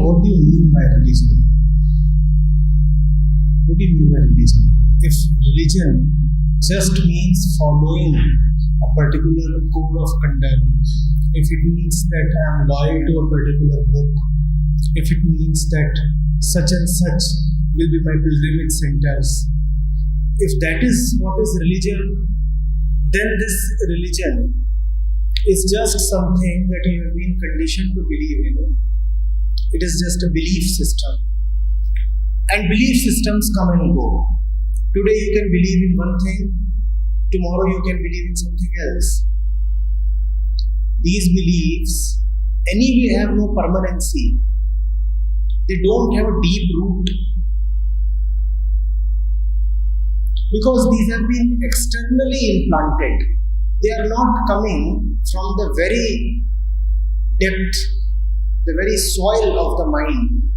what do you mean by religion? What do you mean by religion? If religion just means following a particular code of conduct, if it means that I am loyal to a particular book, if it means that such and such will be my pilgrimage centers, if that is what is religion, then this religion is just something that you have been conditioned to believe in. It is just a belief system. And belief systems come and go. Today you can believe in one thing, tomorrow you can believe in something else. These beliefs anyway have no permanency. They don't have a deep root. Because these have been externally implanted. They are not coming from the very depth, the very soil of the mind.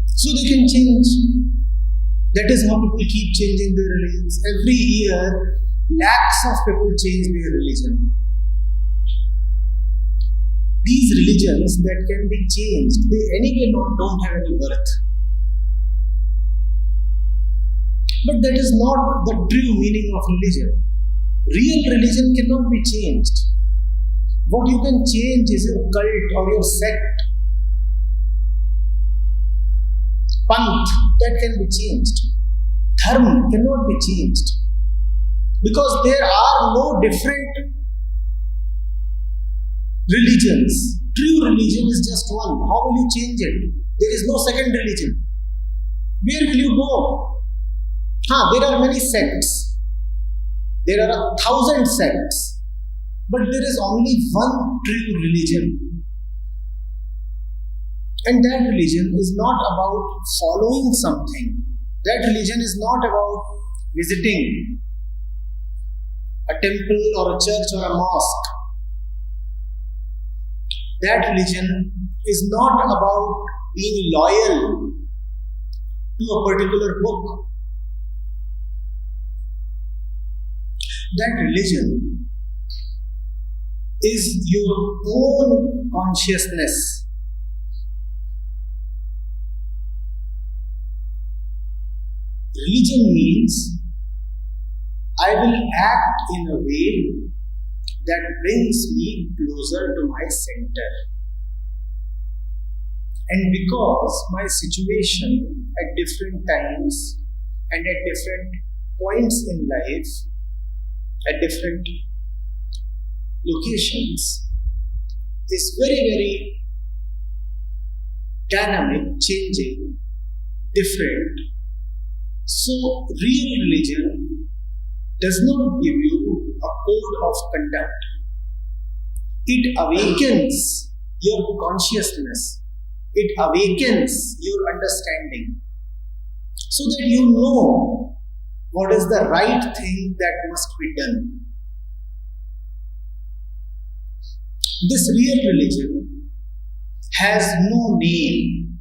So they can change. That is how people keep changing their religions. Every year, lakhs of people change their religion. These religions that can be changed, they anyway don't have any worth. But that is not the true meaning of religion. Real religion cannot be changed. What you can change is your cult or your sect. Panth, that can be changed. Dharma cannot be changed. Because there are no different religions. True religion is just one. How will you change it? There is no second religion. Where will you go? There are many sects. There are 1,000 sects. But there is only one true religion. And that religion is not about following something. That religion is not about visiting a temple or a church or a mosque. That religion is not about being loyal to a particular book. That religion is your own consciousness. Religion means I will act in a way that brings me closer to my center. And because my situation at different times and at different points in life, at different locations, is very, very dynamic, changing, different. So, real religion does not give you a code of conduct. It awakens your consciousness. It awakens your understanding so that you know what is the right thing that must be done. This real religion has no name,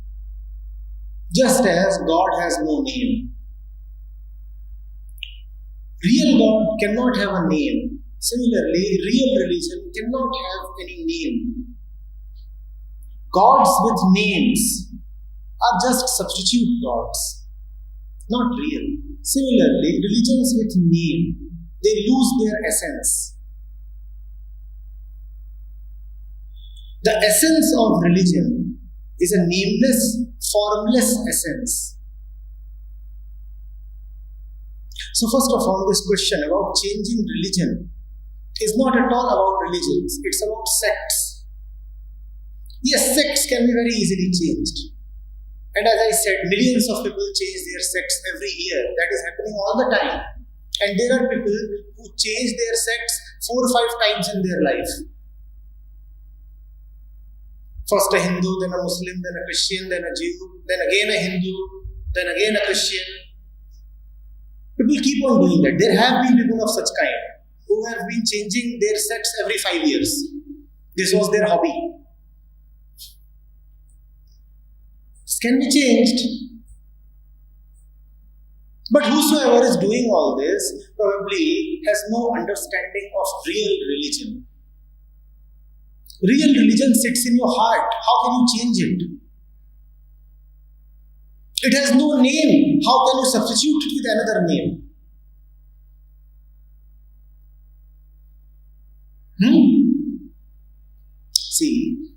just as God has no name. Real God cannot have a name. Similarly, real religion cannot have any name. Gods with names are just substitute gods, not real. Similarly, religions with name, they lose their essence. The essence of religion is a nameless, formless essence. So first of all, this question about changing religion is not at all about religions, it's about sects. Yes, sects can be very easily changed. And as I said, millions of people change their sects every year. That is happening all the time. And there are people who change their sects 4 or 5 times in their life. First a Hindu, then a Muslim, then a Christian, then a Jew, then again a Hindu, then again a Christian. People keep on doing that. There have been people of such kind who have been changing their sects every 5 years. This was their hobby. This can be changed. But whosoever is doing all this probably has no understanding of real religion. Real religion sits in your heart. How can you change it? It has no name. How can you substitute it with another name? See,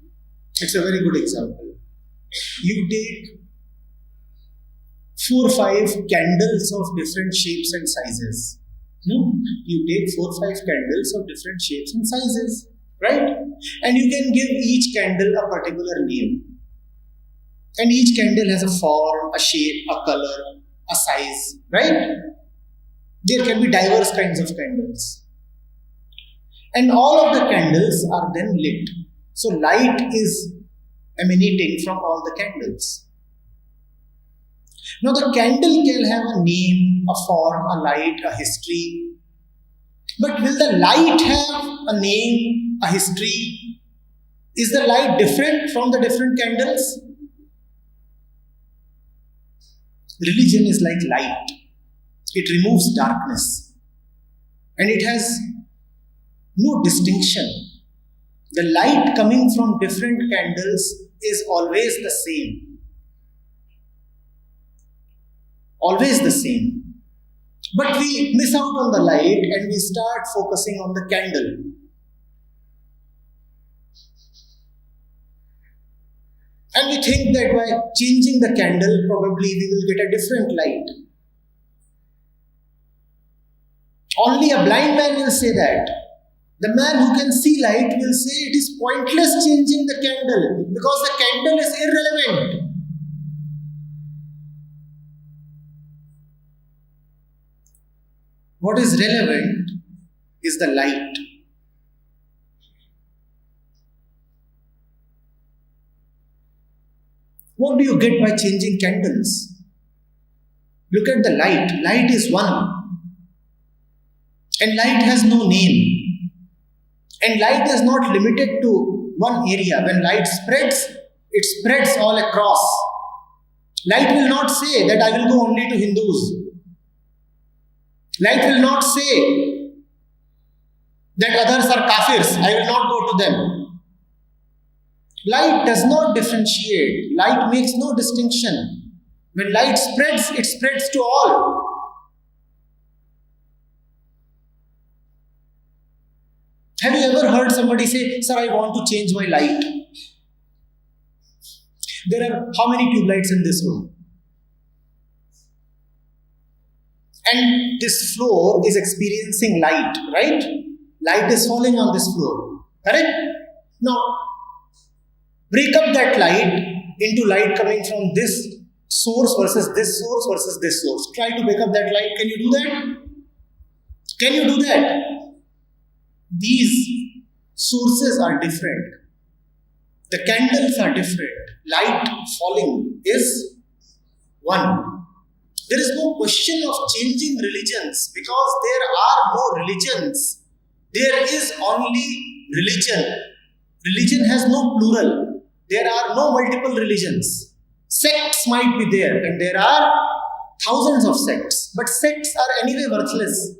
it's a very good example. You take 4 or 5 candles of different shapes and sizes. You take 4 or 5 candles of different shapes and sizes, right? And you can give each candle a particular name. And each candle has a form, a shape, a color, a size, right? There can be diverse kinds of candles. And all of the candles are then lit. So light is emanating from all the candles. Now the candle can have a name, a form, a light, a history. But will the light have a name, a history? Is the light different from the different candles? Religion is like light. It removes darkness. And it has no distinction. The light coming from different candles is always the same. Always the same. But we miss out on the light and we start focusing on the candle. And we think that by changing the candle, probably we will get a different light. Only a blind man will say that. The man who can see light will say it is pointless changing the candle because the candle is irrelevant. What is relevant is the light. What do you get by changing candles? Look at the light. Light is one. And light has no name. And light is not limited to one area. When light spreads, it spreads all across. Light will not say that I will go only to Hindus. Light will not say that others are kafirs. I will not go to them. Light does not differentiate. Light makes no distinction. When light spreads, it spreads to all. Have you ever heard somebody say, "Sir, I want to change my light"? There are how many tube lights in this room? And this floor is experiencing light, right? Light is falling on this floor, correct? Now, break up that light into light coming from this source versus this source versus this source. Try to break up that light. Can you do that? Can you do that? These sources are different. The candles are different. Light falling is one. There is no question of changing religions because there are no religions. There is only religion. Religion has no plural. There are no multiple religions. Sects might be there, and there are thousands of sects. But sects are anyway worthless.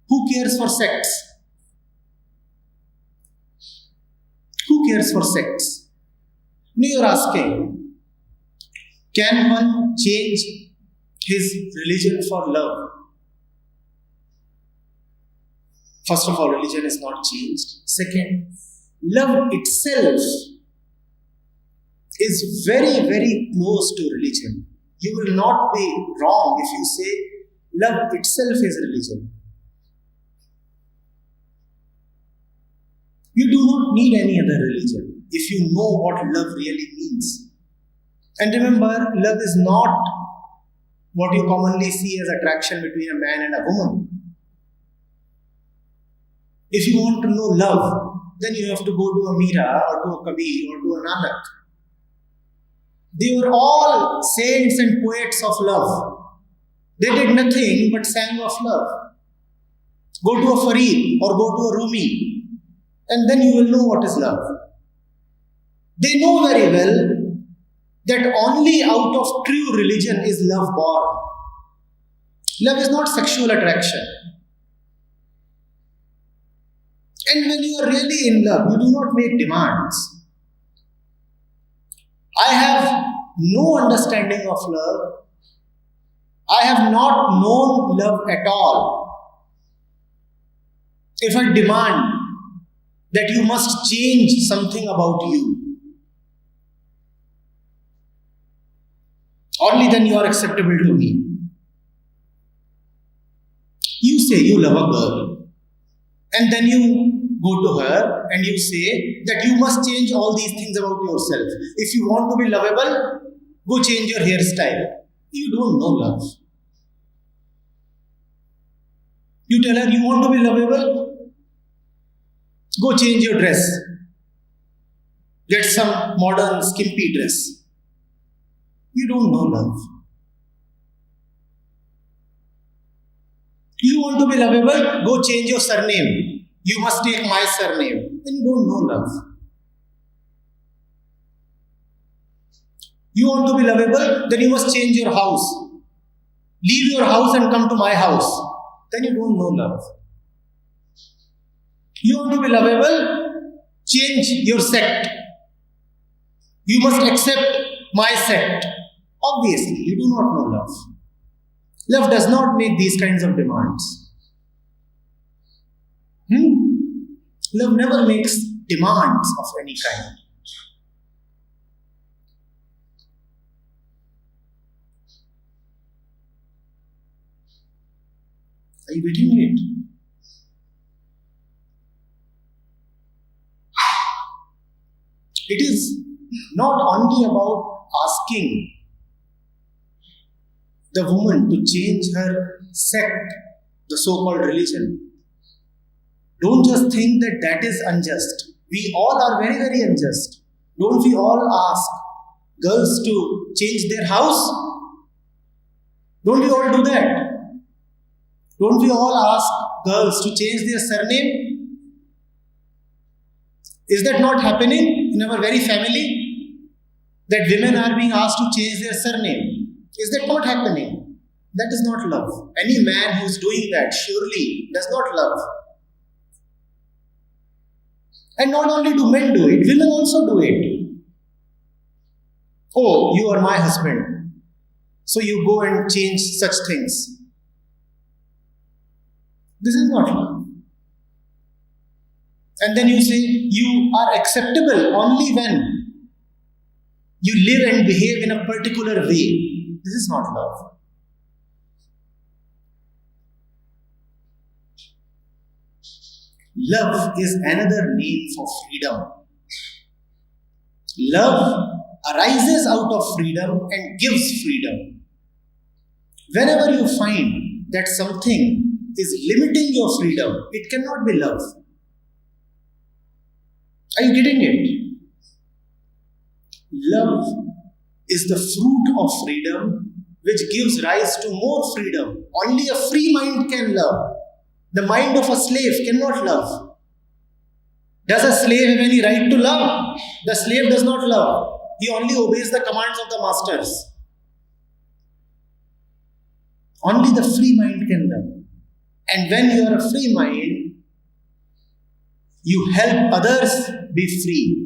Who cares for sects? Who cares for sects? Now you're asking, can one change his religion for love? First of all, religion is not changed. Second, love itself is very, very close to religion. You will not be wrong if you say love itself is religion. You do not need any other religion if you know what love really means. And remember, love is not what you commonly see as attraction between a man and a woman. If you want to know love, then you have to go to a Meera or to a Kabir or to a Nanak. They were all saints and poets of love. They did nothing but sang of love. Go to a Farid or go to a Rumi, and then you will know what is love. They know very well that only out of true religion is love born. Love is not sexual attraction. And when you are really in love, you do not make demands. I have no understanding of love. I have not known love at all. If I demand that you must change something about you, only then you are acceptable to me. You say you love a girl, and then you go to her and you say that you must change all these things about yourself. If you want to be lovable, go change your hairstyle. You don't know love. You tell her you want to be lovable, go change your dress. Get some modern skimpy dress. You don't know love. You want to be lovable, go change your surname. You must take my surname. Then you don't know love. You want to be lovable, then you must change your house. Leave your house and come to my house. Then you don't know love. You want to be lovable, change your sect. You must accept my sect. Obviously, you do not know love. Love does not make these kinds of demands. Love never makes demands of any kind. Are you getting it? It is not only about asking the woman to change her sect, the so-called religion. Don't just think that that is unjust. We all are very, very unjust. Don't we all ask girls to change their house? Don't we all do that? Don't we all ask girls to change their surname? Is that not happening in our very family? That women are being asked to change their surname. Is that not happening? That is not love. Any man who is doing that surely does not love. And not only do men do it, women also do it. Oh, you are my husband, so you go and change such things. This is not love. And then you say you are acceptable only when you live and behave in a particular way. This is not love. Love is another name for freedom. Love arises out of freedom and gives freedom. Whenever you find that something is limiting your freedom, it cannot be love. Are you getting it? Love is the fruit of freedom which gives rise to more freedom. Only a free mind can love. The mind of a slave cannot love. Does a slave have any right to love? The slave does not love. He only obeys the commands of the masters. Only the free mind can love. And when you are a free mind, you help others be free.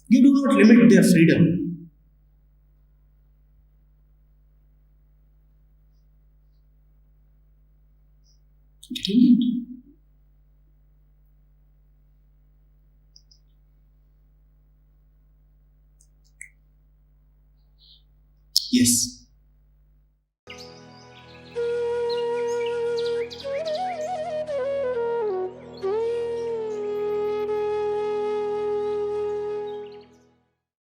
You do not limit their freedom. Yes.